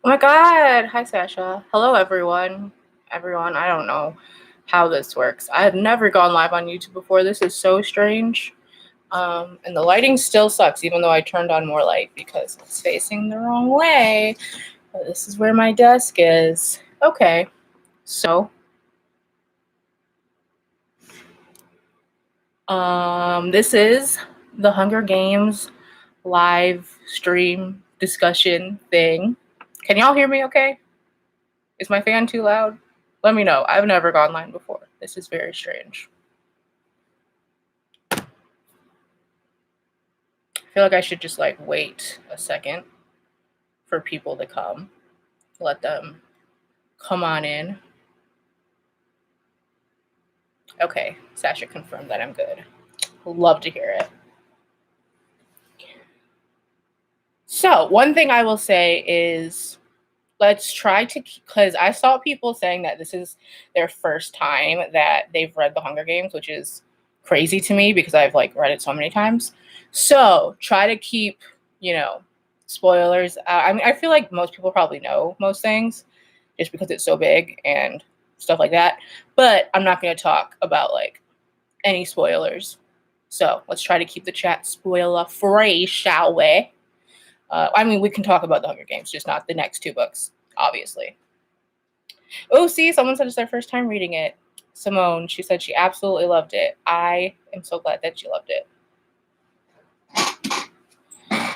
Oh my god. Hi, Sasha. Hello, everyone. Everyone, I don't know how this works. I have never gone live on YouTube before. This is so strange. And the lighting still sucks, even though I turned on more light because it's facing the wrong way. But this is where my desk is. Okay, so this is the Hunger Games live stream discussion thing. Can y'all hear me okay? Is my fan too loud? Let me know. I've never gone live before. This is very strange. I feel like I should just like wait a second for people to come. Let them come on in. Okay, Sasha confirmed that I'm good. Love to hear it. So, one thing I will say is let's try to, because I saw people saying that this is their first time that they've read The Hunger Games, which is crazy to me because I've like read it so many times. So try to keep, spoilers. I mean, I feel like most people probably know most things just because it's so big and stuff like that. But I'm not going to talk about like any spoilers. So let's try to keep the chat spoiler free, shall we? I mean, we can talk about the Hunger Games, just not the next two books, obviously. Oh, see, someone said it's their first time reading it. Simone, she said she absolutely loved it. I am so glad that she loved it.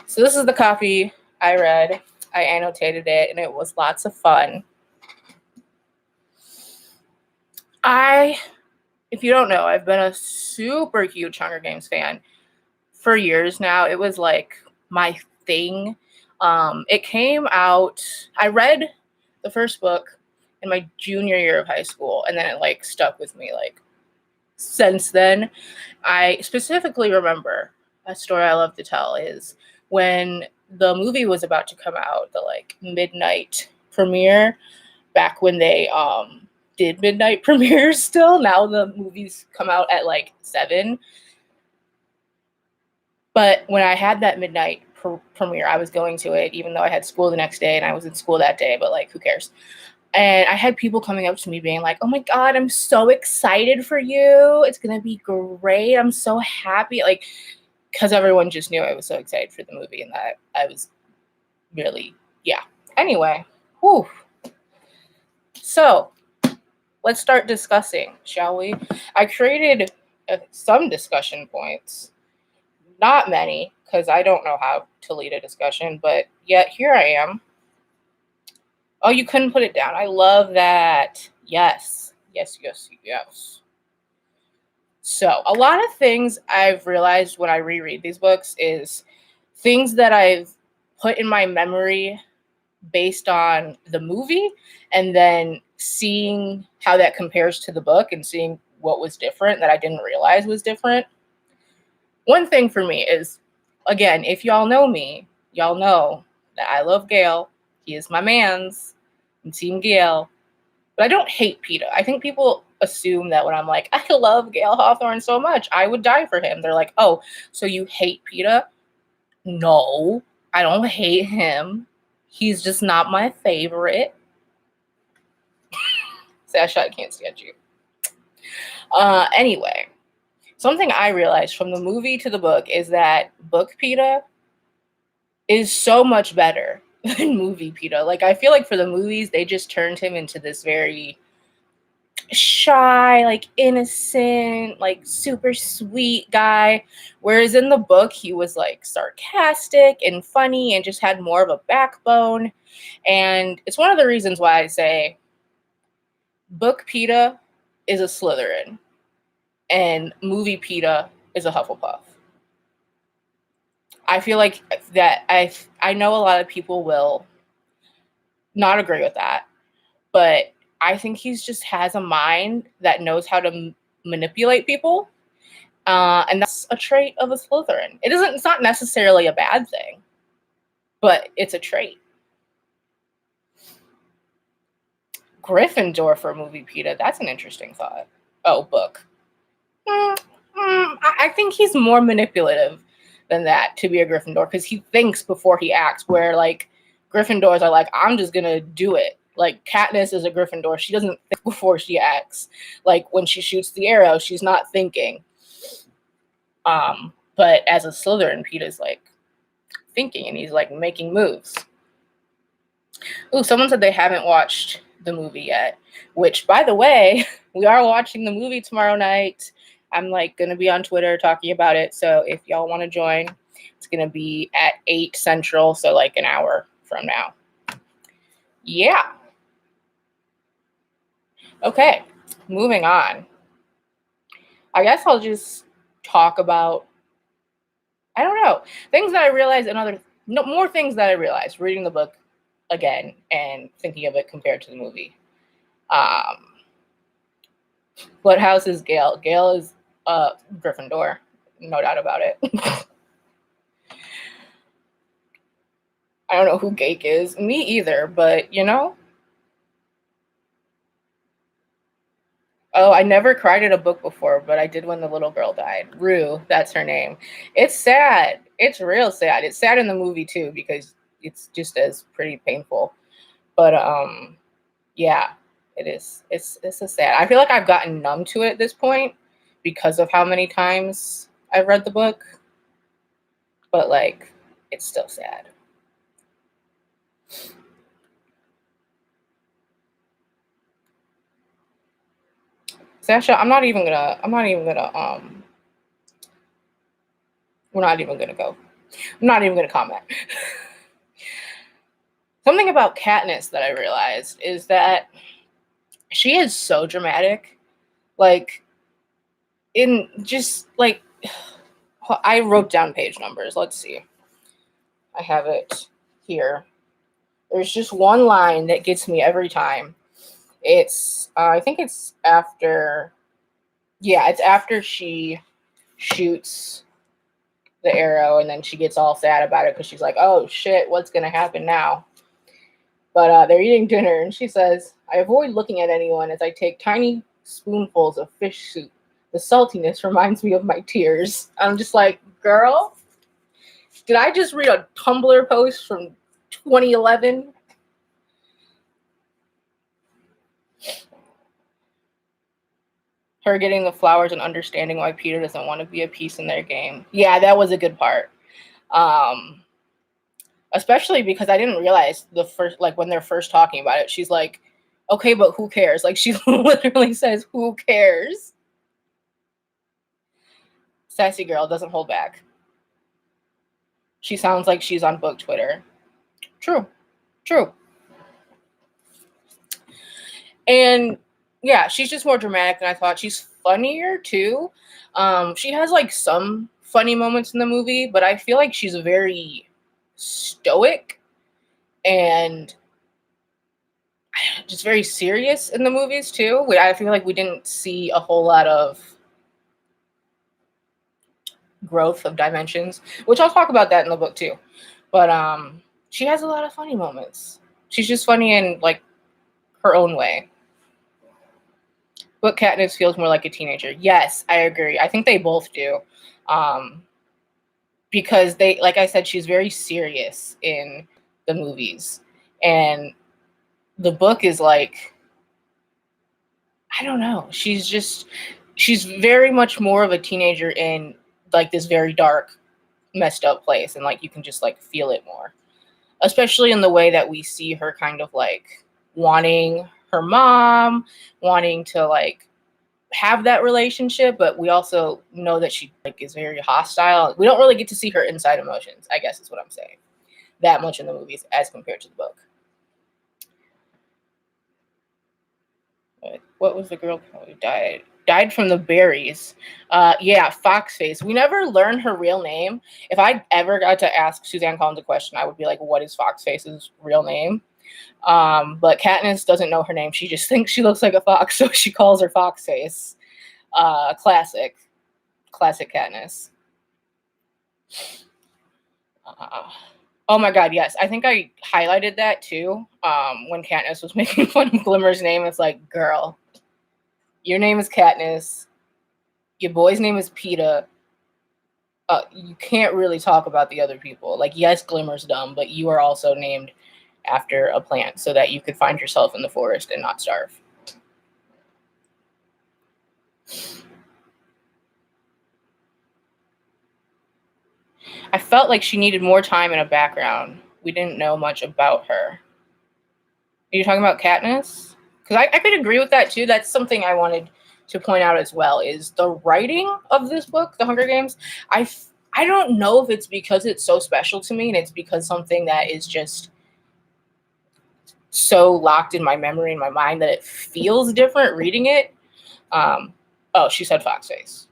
So this is the copy I read. I annotated it, and it was lots of fun. If you don't know, I've been a super huge Hunger Games fan for years now. It was like my thing. It came out, I read the first book in my junior year of high school, and then it like stuck with me like since then. I specifically remember a story I love to tell is when the movie was about to come out, the like midnight premiere, back when they did midnight premieres still. Now the movies come out at like 7. But when I had that midnight premiere, I was going to it, even though I had school the next day and I was in school that day, but like, who cares? And I had people coming up to me being like, oh my God, I'm so excited for you. It's going to be great. I'm so happy. Like, because everyone just knew I was so excited for the movie and that I was really, yeah. Anyway, whew. So let's start discussing, shall we? I created some discussion points. Not many, because I don't know how to lead a discussion, but yet here I am. Oh, you couldn't put it down. I love that. Yes. Yes, yes, yes. So, a lot of things I've realized when I reread these books is things that I've put in my memory based on the movie and then seeing how that compares to the book and seeing what was different that I didn't realize was different. One thing for me is, again, if y'all know me, y'all know that I love Gale. He is my man's. I'm Team Gale. But I don't hate Peeta. I think people assume that when I'm like, I love Gale Hawthorne so much, I would die for him. They're like, oh, so you hate Peeta? No, I don't hate him. He's just not my favorite. Sasha, I can't stand you. Anyway, something I realized from the movie to the book is that book Peeta is so much better than movie Peeta. Like, I feel like for the movies, they just turned him into this very shy, like innocent, like super sweet guy. Whereas in the book, he was like sarcastic and funny and just had more of a backbone. And it's one of the reasons why I say book Peeta is a Slytherin and movie Peeta is a Hufflepuff. I feel like that I know a lot of people will not agree with that, but I think he's just has a mind that knows how to manipulate people, and that's a trait of a Slytherin. It's not necessarily a bad thing, but it's a trait. Gryffindor for movie Peeta. That's an interesting thought. Oh, book. I think he's more manipulative than that to be a Gryffindor because he thinks before he acts. Where like Gryffindors are like, I'm just gonna do it. Like, Katniss is a Gryffindor. She doesn't think before she acts. Like, when she shoots the arrow, she's not thinking. But as a Slytherin, Peeta's like thinking, and he's like making moves. Ooh, someone said they haven't watched the movie yet, which, by the way, we are watching the movie tomorrow night. I'm like gonna be on Twitter talking about it, so if y'all want to join, it's gonna be at 8 Central, so like an hour from now. Yeah. Okay, moving on. I guess I'll just talk about, I don't know, things that I realized and more things that I realized reading the book again and thinking of it compared to the movie. What house is Gale? Gale is Gryffindor, no doubt about it. I don't know who Gake is. Me either, but you know. Oh, I never cried at a book before, but I did when the little girl died. Rue, that's her name. It's sad. It's real sad. It's sad in the movie too because it's just as pretty painful. But yeah, it is. It's a sad. I feel like I've gotten numb to it at this point because of how many times I've read the book. But like, it's still sad. Sasha, we're not even gonna go. I'm not even gonna comment. Something about Katniss that I realized is that she is so dramatic. Like, in just like, I wrote down page numbers. Let's see. I have it here. There's just one line that gets me every time. It's, I think it's after, yeah, it's after she shoots the arrow and then she gets all sad about it because she's like, oh shit, what's going to happen now? But they're eating dinner and she says, I avoid looking at anyone as I take tiny spoonfuls of fish soup. The saltiness reminds me of my tears. I'm just like, girl, did I just read a Tumblr post from 2011? Her getting the flowers and understanding why Peeta doesn't want to be a piece in their game. Yeah, that was a good part. Especially because I didn't realize when they're first talking about it, she's like, okay, but who cares? Like, she literally says, who cares? Sassy girl doesn't hold back. She sounds like she's on book Twitter. True. And yeah, she's just more dramatic than I thought. She's funnier too. She has like some funny moments in the movie, but I feel like she's very stoic and just very serious in the movies too. I feel like we didn't see a whole lot of growth of dimensions, which I'll talk about that in the book too. But she has a lot of funny moments. She's just funny in like her own way. But Katniss feels more like a teenager. Yes, I agree. I think they both do. Because they, like I said, she's very serious in the movies. And the book is like, I don't know. She's very much more of a teenager in like this very dark, messed up place. And like, you can just like feel it more, especially in the way that we see her kind of like wanting her mom, wanting to like have that relationship, but we also know that she like is very hostile. We don't really get to see her inside emotions, I guess is what I'm saying, that much in the movies as compared to the book. What was the girl who died from the berries? Yeah, Foxface. We never learned her real name. If I ever got to ask Suzanne Collins a question, I would be like, what is Foxface's real name? But Katniss doesn't know her name. She just thinks she looks like a fox, so she calls her Foxface. Classic Katniss. Oh my god, yes. I think I highlighted that too. When Katniss was making fun of Glimmer's name, it's like, girl, your name is Katniss. Your boy's name is Peeta. You can't really talk about the other people. Like, yes, Glimmer's dumb, but you are also named after a plant so that you could find yourself in the forest and not starve. I felt like she needed more time in a background. We didn't know much about her. Are you talking about Katniss? Because I could agree with that too. That's something I wanted to point out as well, is the writing of this book, The Hunger Games. I don't know if it's because it's so special to me and it's because something that is just so locked in my memory and my mind that it feels different reading it. Oh, she said Foxface.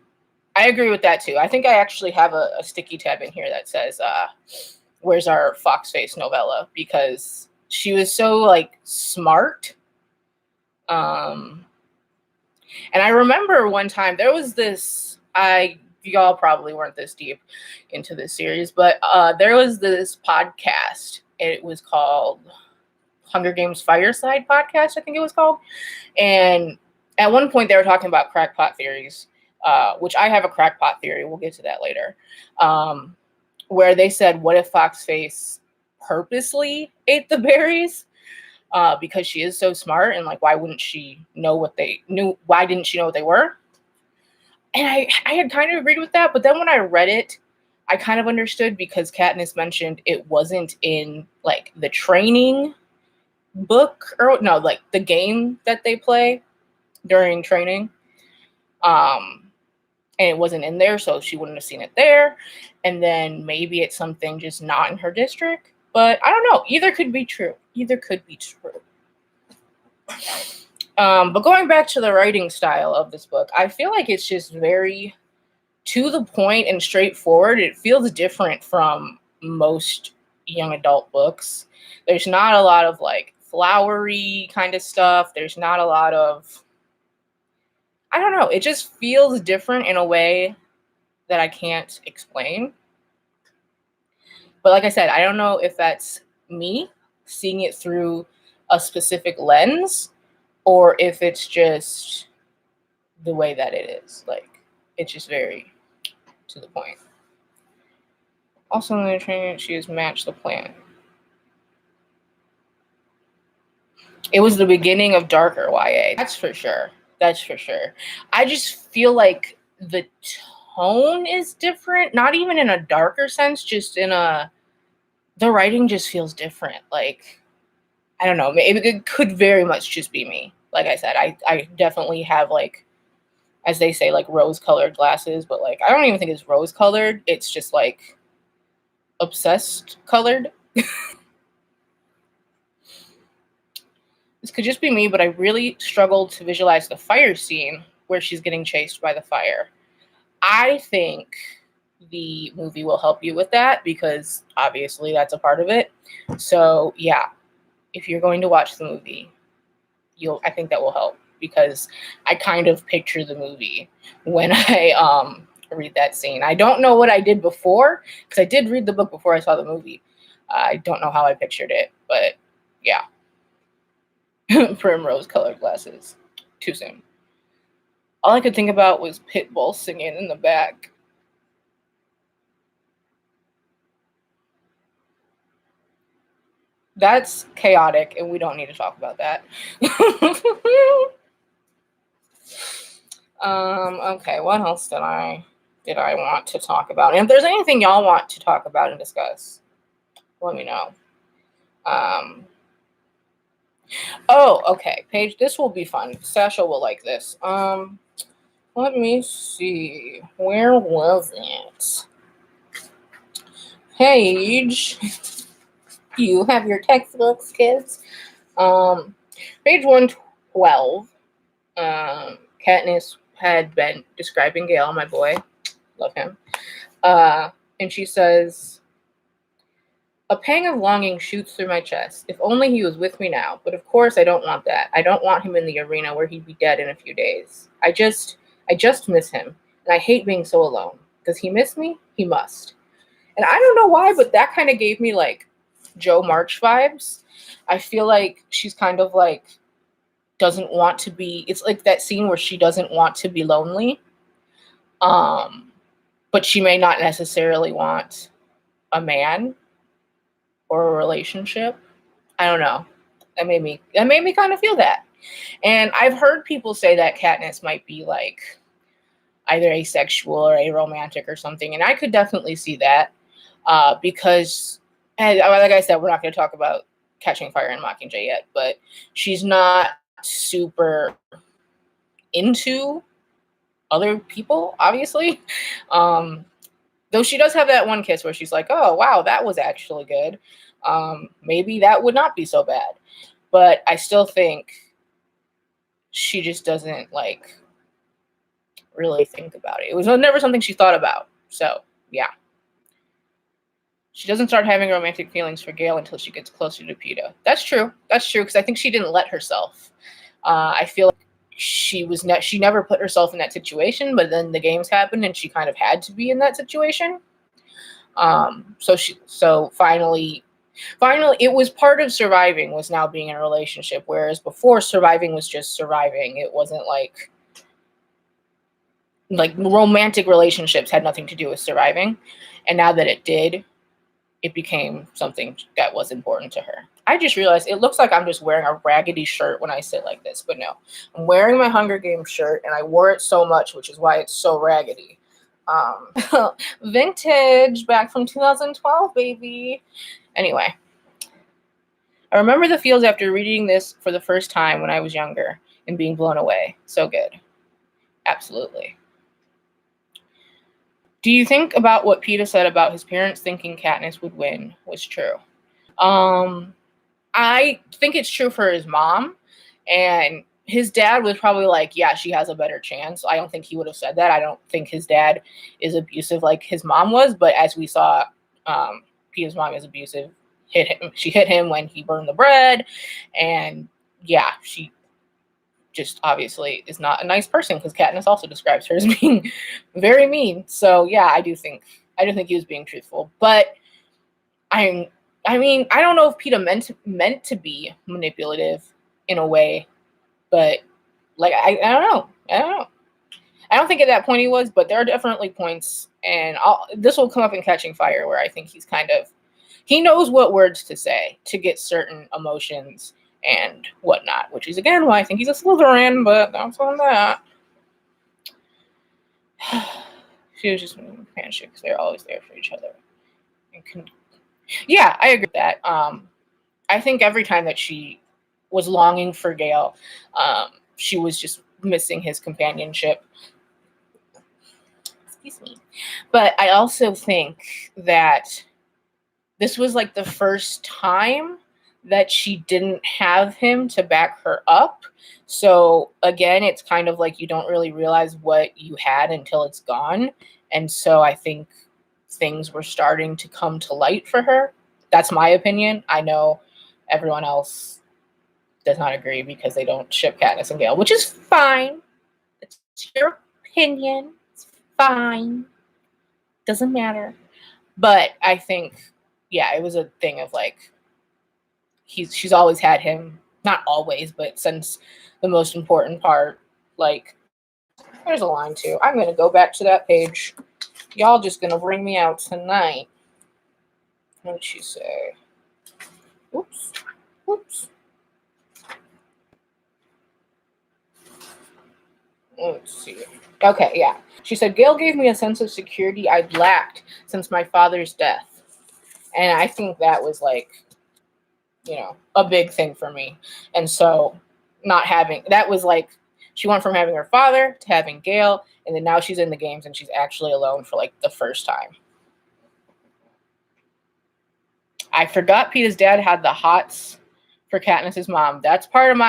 I agree with that too. I think I actually have a sticky tab in here that says, where's our Foxface novella? Because she was so like smart. And I remember one time there was this, y'all probably weren't this deep into this series, but there was this podcast. It was called Hunger Games Fireside Podcast, I think it was called. And at one point they were talking about crackpot theories, which I have a crackpot theory. We'll get to that later. Where they said, what if Foxface purposely ate the berries? Because she is so smart, and like, why wouldn't she know what they knew? Why didn't she know what they were? And I had kind of agreed with that, but then when I read it, I kind of understood, because Katniss mentioned it wasn't in like the training book, or no, like the game that they play during training. And it wasn't in there, so she wouldn't have seen it there. And then maybe it's something just not in her district. But I don't know. Either could be true. But going back to the writing style of this book, I feel like it's just very to the point and straightforward. It feels different from most young adult books. There's not a lot of like flowery kind of stuff. There's not a lot of, I don't know, it just feels different in a way that I can't explain. But like I said, I don't know if that's me seeing it through a specific lens, or if it's just the way that it is. Like, it's just very to the point. Also in the training, she has matched the plan. It was the beginning of darker YA. That's for sure. I just feel like the tone is different, not even in a darker sense, just in the writing just feels different. Like, I don't know, maybe it could very much just be me. Like I said, I definitely have, like, as they say, like rose-colored glasses, but like I don't even think it's rose-colored. It's just like obsessed colored. This could just be me, but I really struggled to visualize the fire scene where she's getting chased by the fire. I think the movie will help you with that, because obviously that's a part of it. So yeah, if you're going to watch the movie, I think that will help, because I kind of picture the movie when I read that scene. I don't know what I did before, because I did read the book before I saw the movie. I don't know how I pictured it, but yeah. Primrose colored glasses. Too soon. All I could think about was Pitbull singing in the back. That's chaotic, and we don't need to talk about that. Okay, what else did I want to talk about? And if there's anything y'all want to talk about and discuss, let me know. Oh, okay, Paige, this will be fun. Sasha will like this. Let me see. Where was it? Paige, you have your textbooks, kids. Page 112. Katniss had been describing Gale, my boy. Love him. And she says, a pang of longing shoots through my chest. If only he was with me now. But of course, I don't want that. I don't want him in the arena where he'd be dead in a few days. I just miss him. And I hate being so alone. Does he miss me? He must. And I don't know why, but that kind of gave me like Jo March vibes. I feel like she's kind of like doesn't want to be, it's like that scene where she doesn't want to be lonely. But she may not necessarily want a man or a relationship. I don't know. That made me kind of feel that. And I've heard people say that Katniss might be like either asexual or aromantic or something, and I could definitely see that because, and like I said, we're not going to talk about Catching Fire and Mockingjay yet, but she's not super into other people, obviously. Though she does have that one kiss where she's like, oh, wow, that was actually good. Maybe that would not be so bad. But I still think she just doesn't like really think about it. It was never something she thought about. So, yeah. She doesn't start having romantic feelings for Gale until she gets closer to Peeta. That's true. That's true, because I think she didn't let herself. I feel like she never put herself in that situation, but then the games happened and she kind of had to be in that situation. So finally it was part of surviving was now being in a relationship, whereas before surviving was just surviving. It wasn't like romantic relationships had nothing to do with surviving. And now that it did, it became something that was important to her. I just realized it looks like I'm just wearing a raggedy shirt when I sit like this, but no. I'm wearing my Hunger Games shirt, and I wore it so much, which is why it's so raggedy. Vintage, back from 2012, baby. Anyway, I remember the feels after reading this for the first time when I was younger and being blown away. So good. Absolutely. Do you think about what Peeta said about his parents thinking Katniss would win was true? I think it's true for his mom, and his dad was probably like, yeah, she has a better chance. I don't think he would have said that. I don't think his dad is abusive like his mom was, but as we saw, Peeta's mom is abusive. She hit him when he burned the bread, and yeah, she just obviously is not a nice person, because Katniss also describes her as being very mean. So yeah, I do think he was being truthful, but I mean, I don't know if Peeta meant to be manipulative in a way, but like I don't know. I don't think at that point he was, but there are definitely points, and this will come up in Catching Fire, where I think he knows what words to say to get certain emotions and whatnot, which is again why I think he's a Slytherin, but that's on that. She was just handshake because they're always there for each other. Yeah, I agree with that. I think every time that she was longing for Gale, she was just missing his companionship. Excuse me. But I also think that this was like the first time that she didn't have him to back her up. So again, it's kind of like you don't really realize what you had until it's gone. And so I think things were starting to come to light for her. That's my opinion. I know everyone else does not agree because they don't ship Katniss and Gale, which is fine. It's your opinion. It's fine. Doesn't matter. But I think, yeah, it was a thing of like, she's always had him, not always, but since the most important part. Like, there's a line too. I'm going to go back to that page. Y'all just going to bring me out tonight. What did she say? Oops. Let's see. Okay, yeah. She said, Gale gave me a sense of security I'd lacked since my father's death. And I think that was like, a big thing for me. And so that was like, she went from having her father to having Gale, and then now she's in the games and she's actually alone for like the first time. I forgot Peeta's dad had the hots for Katniss's mom. That's part of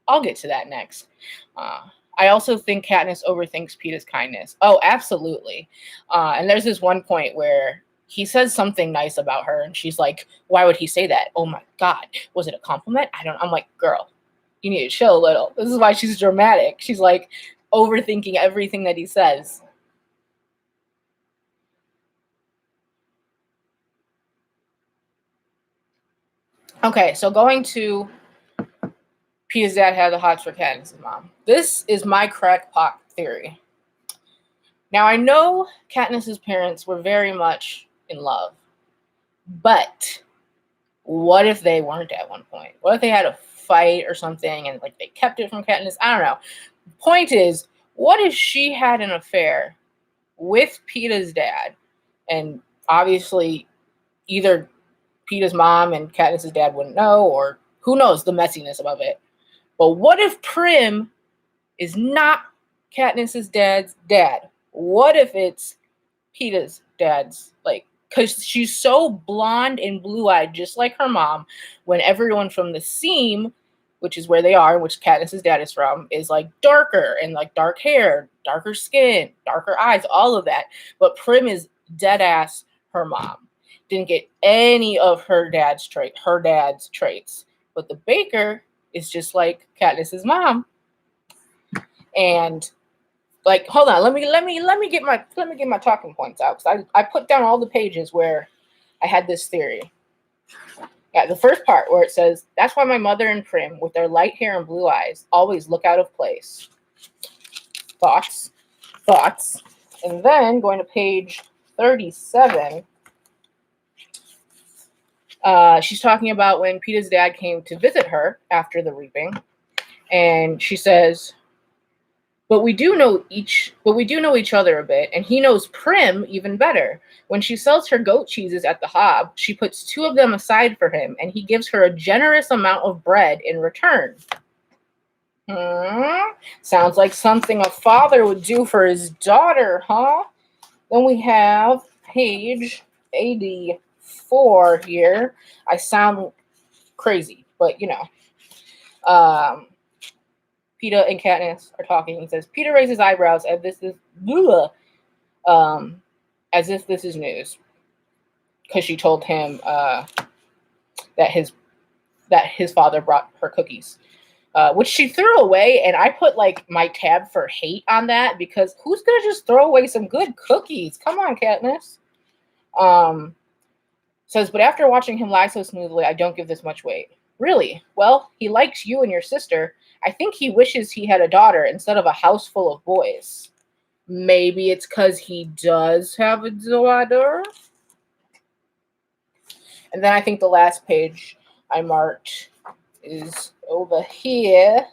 I'll get to that next. I also think Katniss overthinks Peeta's kindness. Oh, absolutely. And there's this one point where he says something nice about her, and she's like, why would he say that? Oh my God. Was it a compliment? I'm like, girl, you need to chill a little. This is why she's dramatic. She's like overthinking everything that he says. Okay, so going to Peeta's dad had the hots for Katniss's mom. This is my crackpot theory. Now, I know Katniss's parents were very much in love, but What if they weren't at one point? What if they had a fight or something and like they kept it from Katniss? I don't know. Point is, what if she had an affair with Peeta's dad, and obviously either Peeta's mom and Katniss's dad wouldn't know, or who knows the messiness of it. But what if Prim is not Katniss's dad's dad? What if it's Peeta's dad's, like, because she's so blonde and blue-eyed, just like her mom, when everyone from the Seam, which is where they are, which Katniss's dad is from, is like darker and like dark hair, darker skin, darker eyes, all of that. But Prim is dead ass her mom. Didn't get any of her dad's traits. But the Baker is just like Katniss's mom. And like, hold on, let me get my talking points out, because I put down all the pages where I had this theory. Yeah, the first part where it says, that's why my mother and Prim, with their light hair and blue eyes, always look out of place. Thoughts. And then going to page 37, she's talking about when Peeta's dad came to visit her after the reaping, and she says, But we do know each other a bit, and he knows Prim even better. When she sells her goat cheeses at the Hob, she puts 2 of them aside for him, and he gives her a generous amount of bread in return. Sounds like something a father would do for his daughter, huh? Then we have page 84 here. I sound crazy, but you know. Peeta and Katniss are talking. He says, Peeta raises eyebrows as if this is news, because she told him that his father brought her cookies, which she threw away. And I put like my tab for hate on that, because who's gonna just throw away some good cookies? Come on, Katniss. Says, but after watching him lie so smoothly, I don't give this much weight. Really? Well, he likes you and your sister. I think he wishes he had a daughter instead of a house full of boys. Maybe it's because he does have a daughter. And then I think the last page I marked is over here,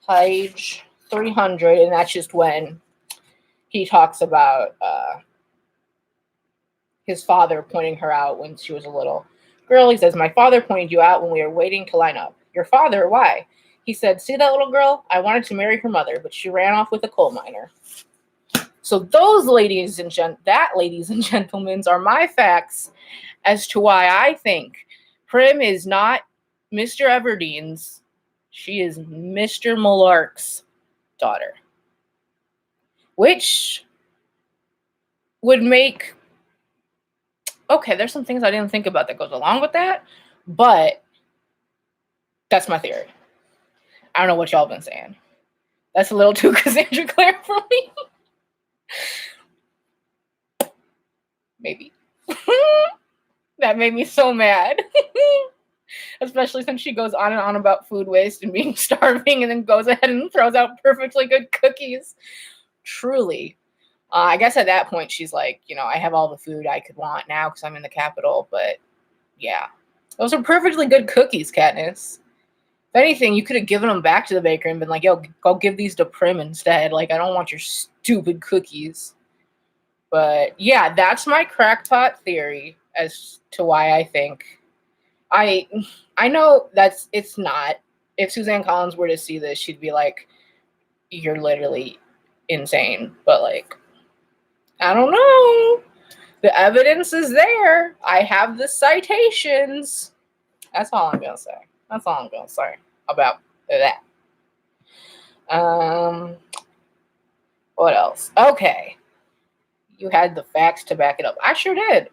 page 300, and that's just when he talks about his father pointing her out when she was a little girl. He says, my father pointed you out when we were waiting to line up. Your father? Why? He said, see that little girl? I wanted to marry her mother, but she ran off with a coal miner. So those, ladies and gentlemen, are my facts as to why I think Prim is not Mr. Everdean's. She is Mr. Malark's daughter. Which would make... Okay, there's some things I didn't think about that goes along with that, but that's my theory. I don't know what y'all been saying. That's a little too Cassandra Clare for me. Maybe. That made me so mad. Especially since she goes on and on about food waste and being starving, and then goes ahead and throws out perfectly good cookies. Truly. I guess at that point she's like, you know, I have all the food I could want now because I'm in the capital. But yeah, those are perfectly good cookies, Katniss. If anything, you could have given them back to the baker and been like, yo, go give these to Prim instead. Like, I don't want your stupid cookies. But yeah, that's my crackpot theory as to why I think. I know it's not. If Suzanne Collins were to see this, she'd be like, you're literally insane. But like, I don't know. The evidence is there. I have the citations. That's all I'm gonna say. That's all I'm gonna say about that. What else? Okay. You had the facts to back it up. I sure did.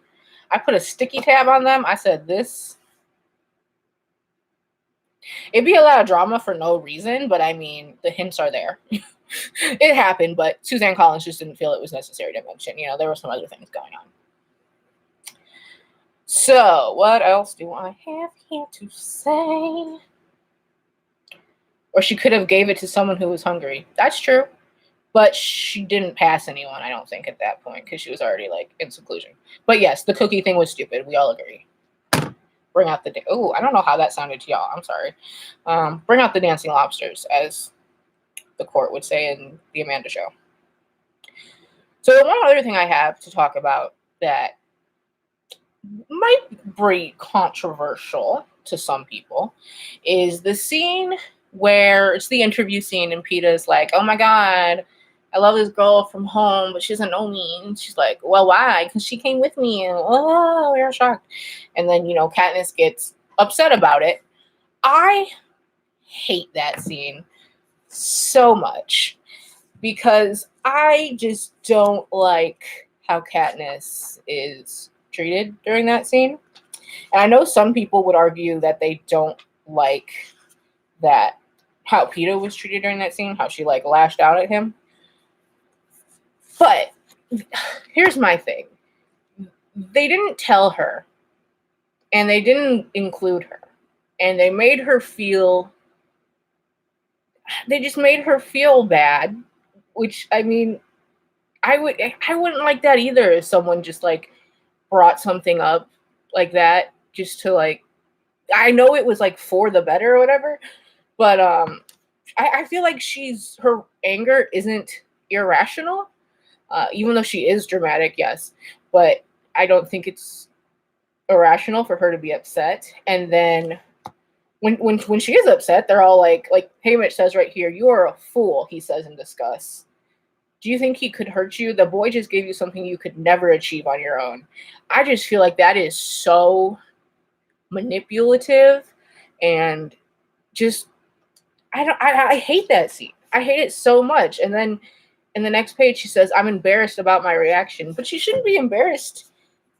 I put a sticky tab on them. I said this. It'd be a lot of drama for no reason, but I mean, the hints are there. It happened, but Suzanne Collins just didn't feel it was necessary to mention. You know, there were some other things going on. So, what else do I have here to say? Or she could have gave it to someone who was hungry. That's true. But she didn't pass anyone, I don't think, at that point, because she was already, like, in seclusion. But yes, the cookie thing was stupid. We all agree. bring out the, I don't know how that sounded to y'all. I'm sorry. Bring out the dancing lobsters, as the court would say in the Amanda Show. So the one other thing I have to talk about that might be controversial to some people is the scene where it's the interview scene and Peta's like, oh my God, I love this girl from home, but she doesn't know me. And she's like, well, why? Because she came with me. And oh, we are shocked. And then, Katniss gets upset about it. I hate that scene so much because I just don't like how Katniss is treated during that scene. And I know some people would argue that they don't like that how Peeta was treated during that scene, how she lashed out at him. But here's my thing. They didn't tell her and they didn't include her and they just made her feel bad, which I mean, I wouldn't like that either if someone just brought something up like that just to I know it was for the better or whatever, but I feel like her anger isn't irrational, even though she is dramatic, yes, but I don't think it's irrational for her to be upset. And then when she is upset, they're all like Haymitch says right here, you are a fool, he says in disgust. Do you think he could hurt you? The boy just gave you something you could never achieve on your own. I just feel like that is so manipulative and just I hate that scene. I hate it so much. And then in the next page she says, I'm embarrassed about my reaction. But she shouldn't be embarrassed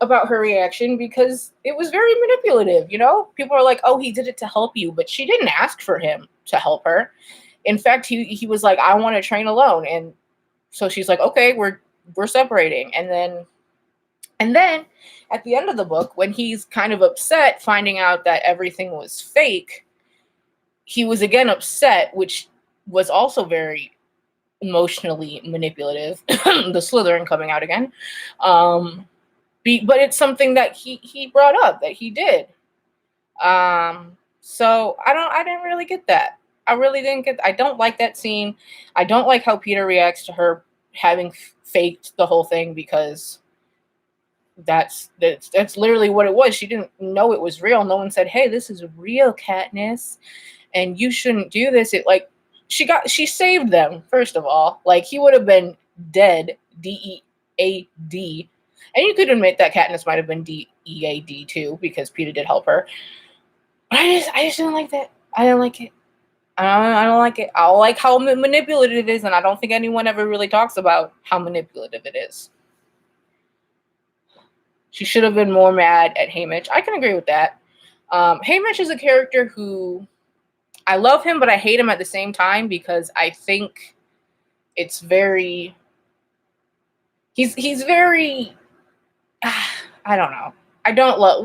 about her reaction because it was very manipulative, People are like, oh, he did it to help you, but she didn't ask for him to help her. In fact, he was like, I want to train alone. And so she's like, okay, we're separating. And then at the end of the book, when he's kind of upset finding out that everything was fake, he was again upset, which was also very emotionally manipulative. The Slytherin coming out again. But it's something that he brought up that he did. So I didn't really get that. I really didn't get. I don't like that scene. I don't like how Peeta reacts to her having faked the whole thing because that's literally what it was. She didn't know it was real. No one said, "Hey, this is real, Katniss, and you shouldn't do this." She saved them, first of all. He would have been dead, DEAD. And you could admit that Katniss might have been DEAD too, because Peeta did help her. But I just didn't like that. I didn't like it. I don't like it. I don't like how manipulative it is, and I don't think anyone ever really talks about how manipulative it is. She should have been more mad at Haymitch. I can agree with that. Haymitch is a character who I love him, but I hate him at the same time because I think it's very. He's very. I don't know. I don't love.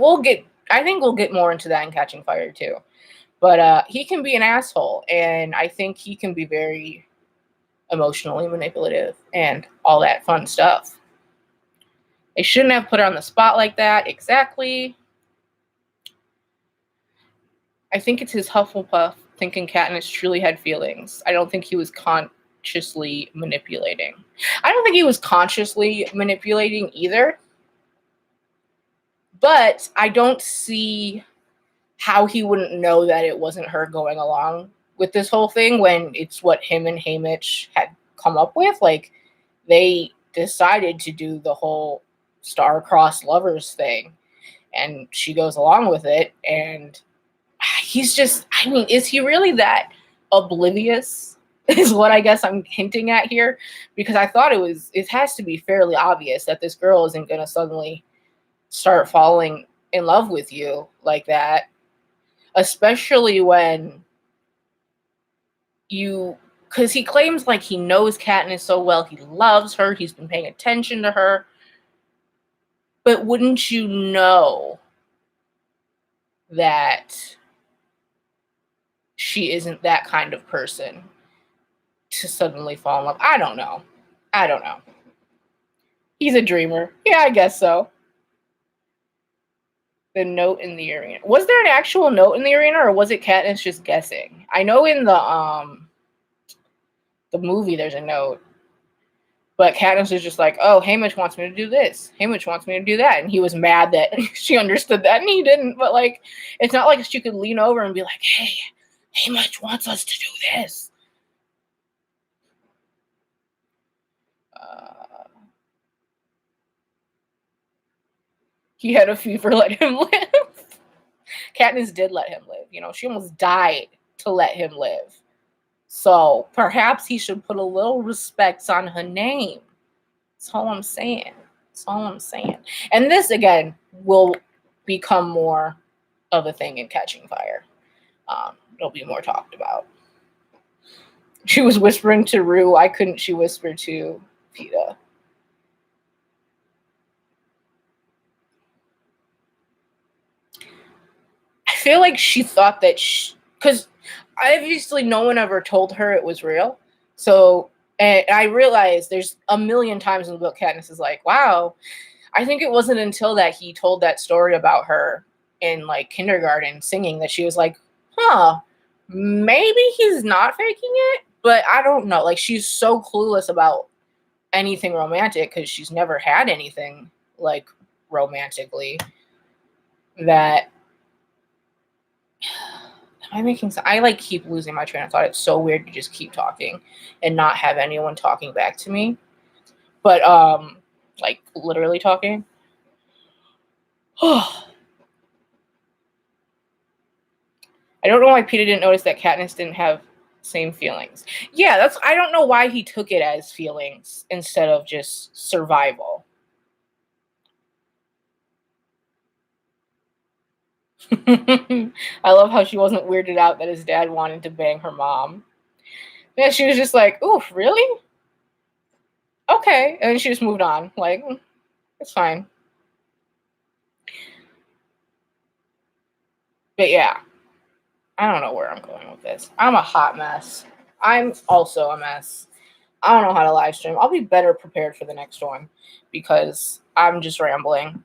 I think we'll get more into that in Catching Fire too. But he can be an asshole, and I think he can be very emotionally manipulative and all that fun stuff. They shouldn't have put her on the spot like that. Exactly. I think it's his Hufflepuff thinking Katniss truly had feelings. I don't think he was consciously manipulating. I don't think he was consciously manipulating either. But I don't see how he wouldn't know that it wasn't her going along with this whole thing when it's what him and Haymitch had come up with. They decided to do the whole star-crossed lovers thing, and she goes along with it, and he's just, is he really that oblivious is what I guess I'm hinting at here, because I thought it has to be fairly obvious that this girl isn't going to suddenly start falling in love with you like that. Especially when because he claims he knows Katniss so well, he loves her, he's been paying attention to her. But wouldn't you know that she isn't that kind of person to suddenly fall in love? I don't know. He's a dreamer. Yeah, I guess so. The note in the arena. Was there an actual note in the arena, or was it Katniss just guessing? I know in the movie there's a note, but Katniss is just like, oh, Haymitch wants me to do this. Haymitch wants me to do that. And he was mad that she understood that and he didn't. But, like, it's not like she could lean over and be like, hey, Haymitch wants us to do this. He had a fever, let him live. Katniss did let him live. You know, she almost died to let him live. So perhaps he should put a little respect on her name. That's all I'm saying. That's all I'm saying. And this, again, will become more of a thing in Catching Fire. It'll be more talked about. She was whispering to Rue. Why couldn't she whisper to Peeta? I feel like she thought that because obviously no one ever told her it was real. So, and I realized there's a million times in the book Katniss is like, wow, I think it wasn't until that he told that story about her in like kindergarten singing that she was like, huh, maybe he's not faking it, but I don't know. Like, she's so clueless about anything romantic because she's never had anything like romantically that am I making sense? I like keep losing my train of thought. It's so weird to just keep talking and not have anyone talking back to me. But like literally talking. I don't know why Peeta didn't notice that Katniss didn't have same feelings. Yeah, I don't know why he took it as feelings instead of just survival. I love how she wasn't weirded out that his dad wanted to bang her mom. Yeah, she was just like, oof, really? Okay. And she just moved on. Like, it's fine. But yeah, I don't know where I'm going with this. I'm a hot mess. I'm also a mess. I don't know how to live stream. I'll be better prepared for the next one because I'm just rambling.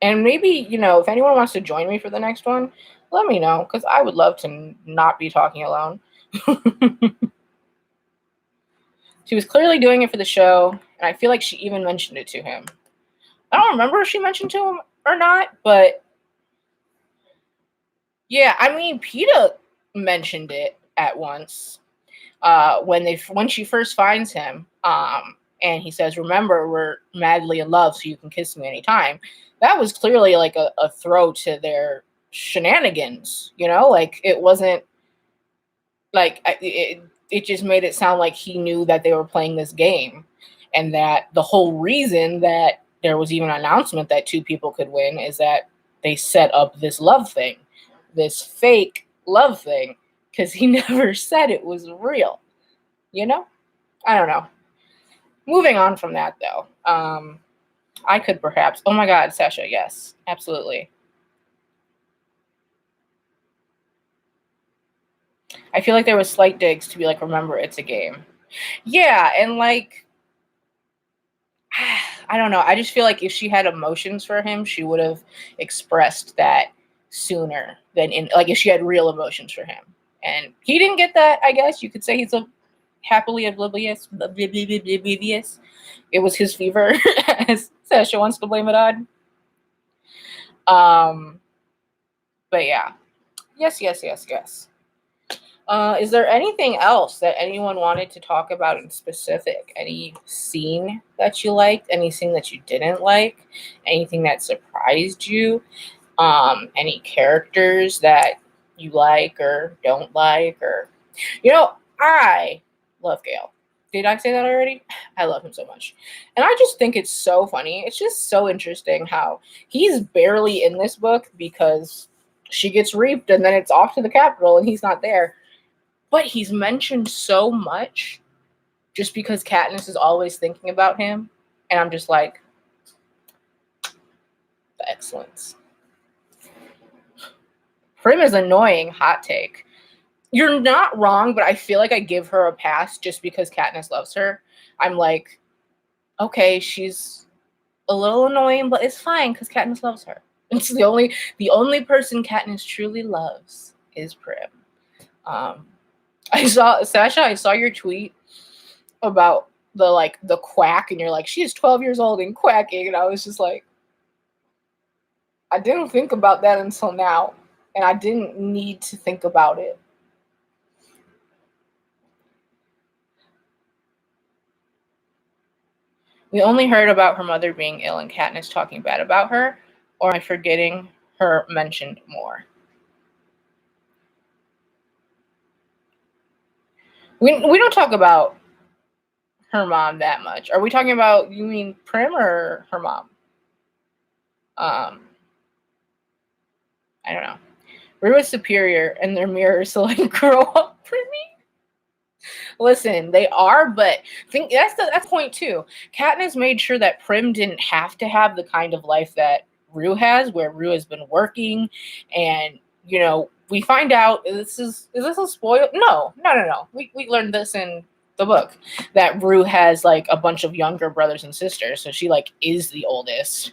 And maybe, you know, if anyone wants to join me for the next one, let me know because I would love to not be talking alone. She was clearly doing it for the show, and I feel like she even mentioned it to him. I don't remember if she mentioned to him or not, but yeah, I mean, Peeta mentioned it at once when she first finds him, and he says, "Remember, we're madly in love, so you can kiss me anytime." That was clearly like a throw to their shenanigans, you know, like it wasn't like it just made it sound like he knew that they were playing this game, and that the whole reason that there was even an announcement that two people could win is that they set up this love thing, this fake love thing, because he never said it was real, you know? I don't know. Moving on from that, though, I could perhaps, oh my God, Sasha, yes, absolutely. I feel like there was slight digs to be like, remember, it's a game. Yeah, and like, I don't know. I just feel like if she had emotions for him, she would have expressed that sooner than if she had real emotions for him. And he didn't get that, I guess. You could say he's a happily oblivious. It was his fever, as Sasha wants to blame it on. But yeah. Yes. Is there anything else that anyone wanted to talk about in specific? Any scene that you liked? Any scene that you didn't like? Anything that surprised you? Any characters that you like or don't like? Or, you know, I love Gale. Did I say that already? I love him so much. And I just think it's so funny. It's just so interesting how he's barely in this book because she gets reaped and then it's off to the Capitol and he's not there. But he's mentioned so much just because Katniss is always thinking about him. And I'm just like, the excellence. Prim is annoying, hot take. You're not wrong, but I feel like I give her a pass just because Katniss loves her. I'm like, okay, she's a little annoying, but it's fine because Katniss loves her. It's the only person Katniss truly loves is Prim. Um, Sasha, I saw your tweet about the quack, and you're like, she is 12 years old and quacking, and I was just like, I didn't think about that until now, and I didn't need to think about it. We only heard about her mother being ill and Katniss talking bad about her, or am I forgetting her mentioned more? We don't talk about her mom that much. Are we talking about, you mean Prim or her mom? I don't know. Rue is superior and their mirrors, so like grow up for me. Listen, they are, but think that's the point too. Katniss made sure that Prim didn't have to have the kind of life that Rue has, where Rue has been working, and we find out is this a spoil? No. We learned this in the book that Rue has like a bunch of younger brothers and sisters, so she like is the oldest.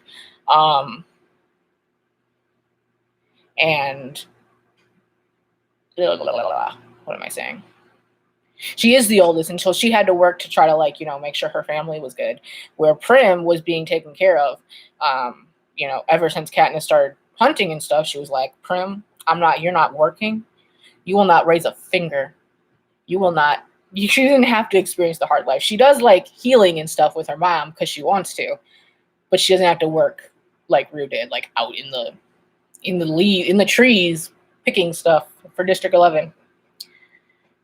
And what am I saying? She is the oldest until she had to work to try to make sure her family was good, where Prim was being taken care of. Ever since Katniss started hunting and stuff, she was like, Prim, you're not working. You will not raise a finger. You will not. She didn't have to experience the hard life. She does like healing and stuff with her mom because she wants to, but she doesn't have to work like Rue did, like out in the trees picking stuff for District 11.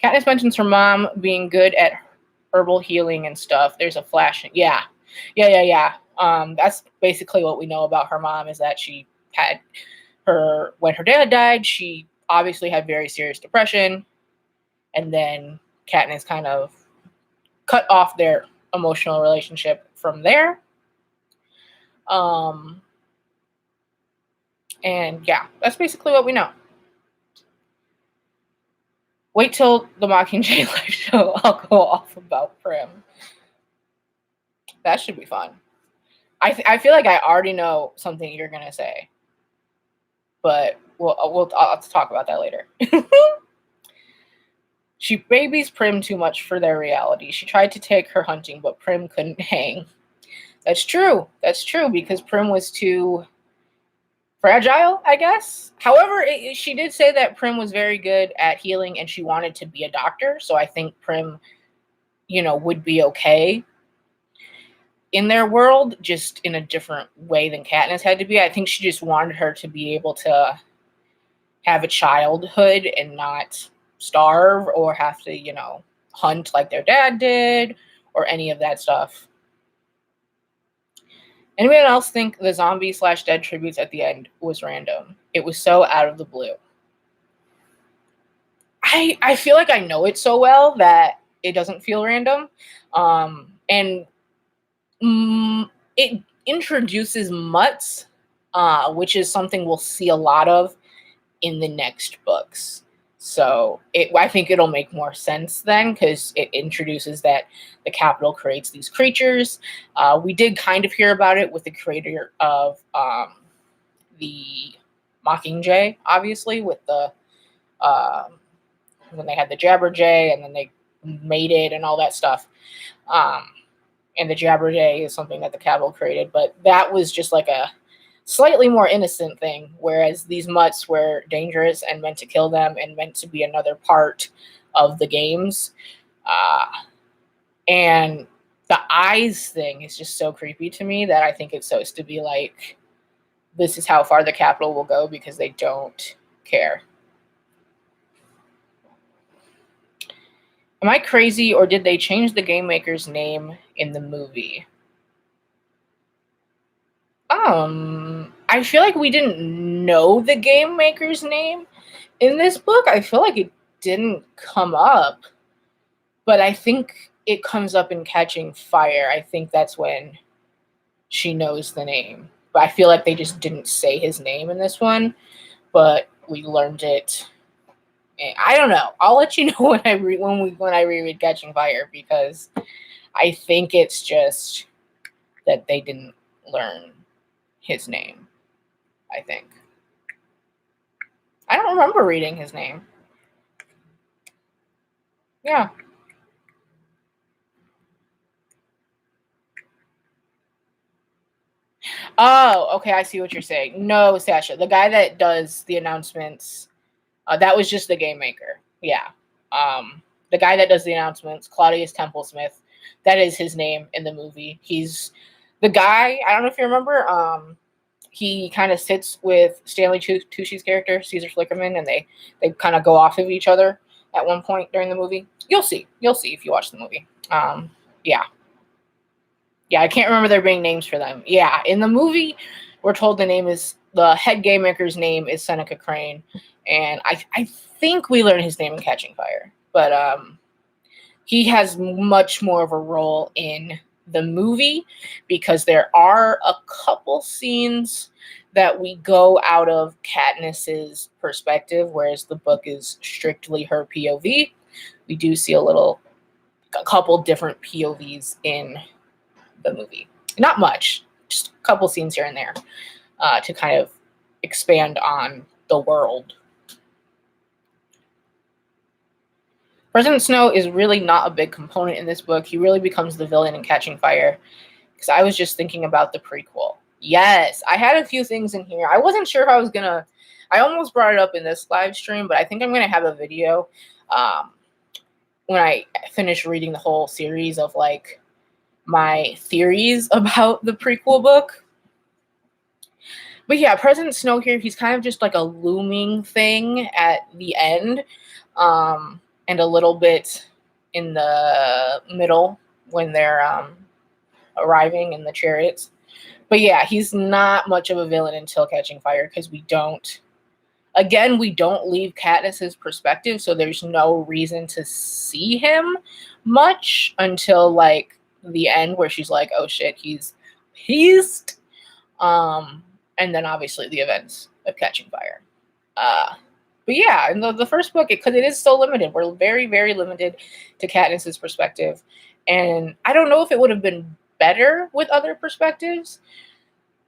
Katniss mentions her mom being good at herbal healing and stuff. There's a flash. Yeah. That's basically what we know about her mom, is that she had when her dad died, she obviously had very serious depression. And then Katniss kind of cut off their emotional relationship from there. And yeah, that's basically what we know. Wait till the Mockingjay live show. I'll go off about Prim. That should be fun. I feel like I already know something you're gonna say, but I'll have to talk about that later. She babies Prim too much for their reality. She tried to take her hunting, but Prim couldn't hang. That's true. Because Prim was too fragile, I guess. However, she did say that Prim was very good at healing and she wanted to be a doctor. So I think Prim, would be okay in their world, just in a different way than Katniss had to be. I think she just wanted her to be able to have a childhood and not starve or have to, hunt like their dad did or any of that stuff. Anyone else think the zombie/dead tributes at the end was random? It was so out of the blue. I feel like I know it so well that it doesn't feel random. And it introduces mutts, which is something we'll see a lot of in the next books. So I think it'll make more sense then, because it introduces that the Capitol creates these creatures. We did kind of hear about it with the creator of the Mockingjay, obviously, with the when they had the Jabberjay and then they mated and all that stuff. And the Jabberjay is something that the Capitol created, but that was just like a slightly more innocent thing, whereas these mutts were dangerous and meant to kill them and meant to be another part of the games. And the eyes thing is just so creepy to me that I think it's supposed to be like, this is how far the Capitol will go because they don't care. Am I crazy, or did they change the game maker's name in the movie? I feel like we didn't know the game maker's name in this book. I feel like it didn't come up, but I think it comes up in Catching Fire. I think that's when she knows the name, but I feel like they just didn't say his name in this one, but we learned it. I don't know. I'll let you know when I reread Catching Fire, because I think it's just that they didn't learn his name. I think. I don't remember reading his name. Yeah. Oh, okay. I see what you're saying. No, Sasha, the guy that does the announcements, that was just the game maker. Yeah. The guy that does the announcements, Claudius Templesmith, that is his name in the movie. He's the guy. I don't know if you remember. He kind of sits with Stanley Tucci's character, Caesar Flickerman, and they kind of go off of each other at one point during the movie. You'll see if you watch the movie. Yeah. Yeah, I can't remember there being names for them. Yeah, in the movie, we're told the head game maker's name is Seneca Crane, and I think we learn his name in Catching Fire, but he has much more of a role in the movie because there are a couple scenes that we go out of Katniss's perspective, whereas the book is strictly her POV. We do see a couple different POVs in the movie. Not much, just a couple scenes here and there to kind of expand on the world. President Snow is really not a big component in this book. He really becomes the villain in Catching Fire because I was just thinking about the prequel. Yes, I had a few things in here. I wasn't sure if I was going to, I almost brought it up in this live stream, but I think I'm going to have a video when I finish reading the whole series of like my theories about the prequel book. But yeah, President Snow here, he's kind of just like a looming thing at the end, and a little bit in the middle when they're arriving in the chariots. But yeah, he's not much of a villain until Catching Fire because we don't leave Katniss's perspective, so there's no reason to see him much until like the end where she's like, oh shit, he's pissed. And then obviously the events of Catching Fire. But yeah, in the first book, because it is so limited, we're very, very limited to Katniss's perspective. And I don't know if it would have been better with other perspectives.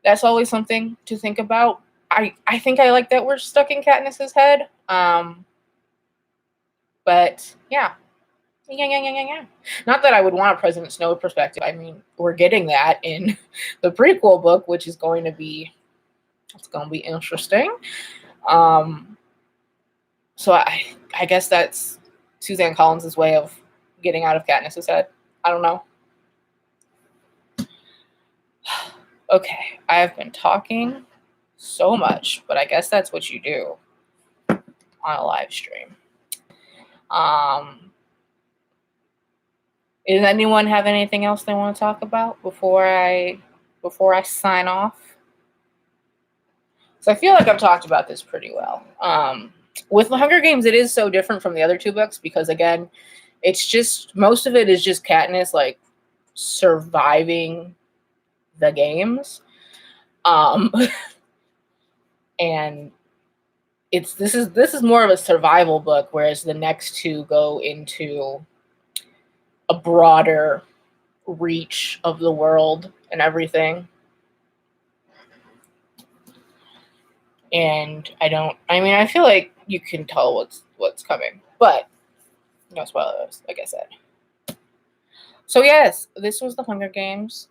That's always something to think about. I think I like that we're stuck in Katniss's head. But yeah. Yeah. Not that I would want a President Snow perspective. I mean, we're getting that in the prequel book, which is going to be interesting. So I guess that's Suzanne Collins' way of getting out of Katniss's head. I don't know. Okay, I've been talking so much, but I guess that's what you do on a live stream. Does anyone have anything else they want to talk about before I sign off? So I feel like I've talked about this pretty well. With The Hunger Games, it is so different from the other two books because, again, it's just, most of it is just Katniss, like, surviving the games. And this is more of a survival book, whereas the next two go into a broader reach of the world and everything. And I feel like you can tell what's coming, but no spoilers, like I said. So yes, this was The Hunger Games.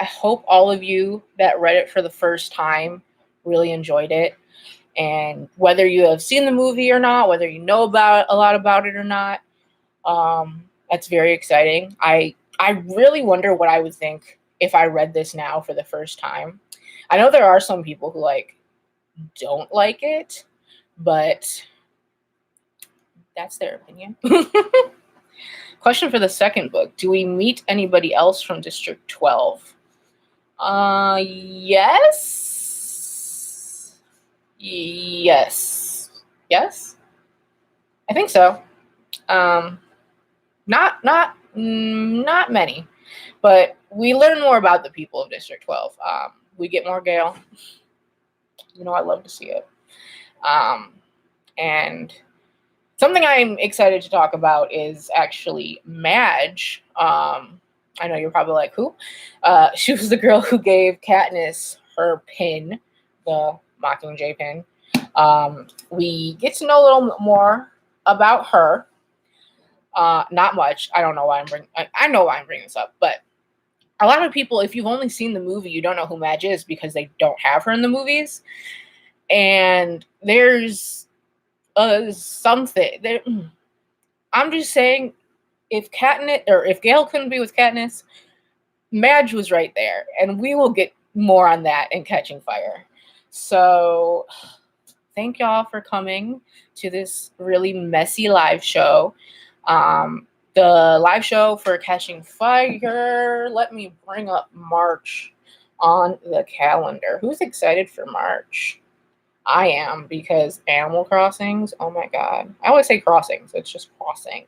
I hope all of you that read it for the first time really enjoyed it. And whether you have seen the movie or not, whether you know a lot about it or not, that's very exciting. I really wonder what I would think if I read this now for the first time. I know there are some people who like don't like it, but that's their opinion. Question for the second book. Do we meet anybody else from District 12? Yes. Yes. Yes? I think so. Not many, but we learn more about the people of District 12. We get more Gale. I love to see it. And something I'm excited to talk about is actually Madge. I know you're probably like, who? She was the girl who gave Katniss her pin, the Mockingjay pin. We get to know a little more about her. Not much. I don't know why I know why I'm bringing this up, but a lot of people, if you've only seen the movie, you don't know who Madge is because they don't have her in the movies. And there's something there. I'm just saying, if Gale couldn't be with Katniss, Madge was right there, and we will get more on that in Catching Fire. So, thank y'all for coming to this really messy live show. The live show for Catching Fire. Let me bring up March on the calendar. Who's excited for March? I am, because Animal Crossings. Oh my god! I always say crossings. It's just crossing.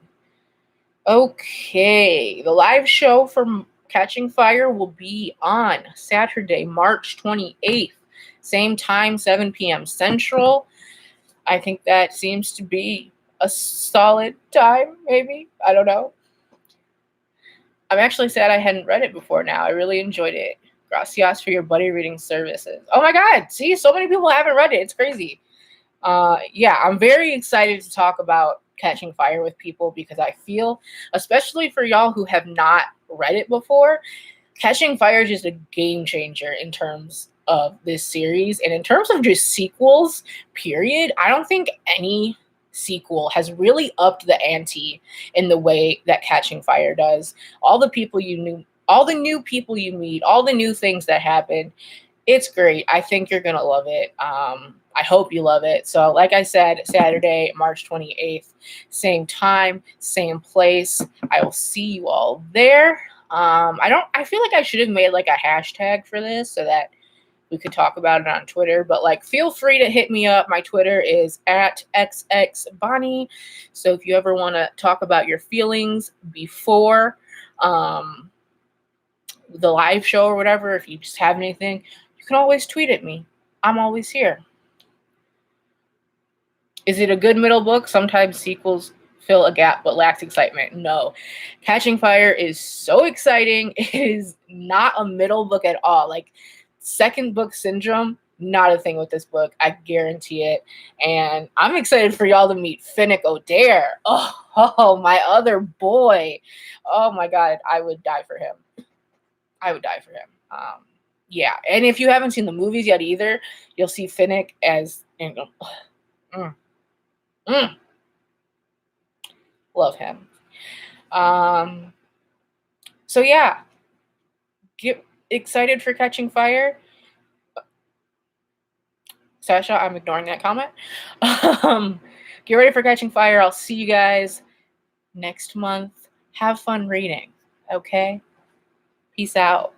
Okay, the live show for Catching Fire will be on Saturday, March 28th. Same time, 7 p.m. Central. I think that seems to be a solid time, maybe. I don't know. I'm actually sad I hadn't read it before now. I really enjoyed it. Gracias for your buddy reading services. Oh my god, see, so many people haven't read it. It's crazy. Yeah, I'm very excited to talk about Catching Fire with people because I feel, especially for y'all who have not read it before, Catching Fire is just a game changer in terms of this series. And in terms of just sequels, period, I don't think any sequel has really upped the ante in the way that Catching Fire does. All the people you knew, all the new people you meet, all the new things that happen. It's great. I think you're going to love it. I hope you love it. So, like I said, Saturday, March 28th, same time, same place. I will see you all there. I feel like I should have made like a hashtag for this so that we could talk about it on Twitter, but like, feel free to hit me up. My Twitter is @xxbonnie. So if you ever want to talk about your feelings before the live show or whatever, if you just have anything, you can always tweet at me. I'm always here. Is it a good middle book? Sometimes sequels fill a gap but lacks excitement. No. Catching Fire is so exciting. It is not a middle book at all. Like, second book syndrome, not a thing with this book. I guarantee it. And I'm excited for y'all to meet Finnick Odair. Oh, my other boy. Oh my god, I would die for him. I would die for him. Yeah, and if you haven't seen the movies yet either, you'll see Finnick as, you know, love him. So yeah, get excited for Catching Fire. Sasha, I'm ignoring that comment. Get ready for Catching Fire. I'll see you guys next month. Have fun reading, okay? Peace out.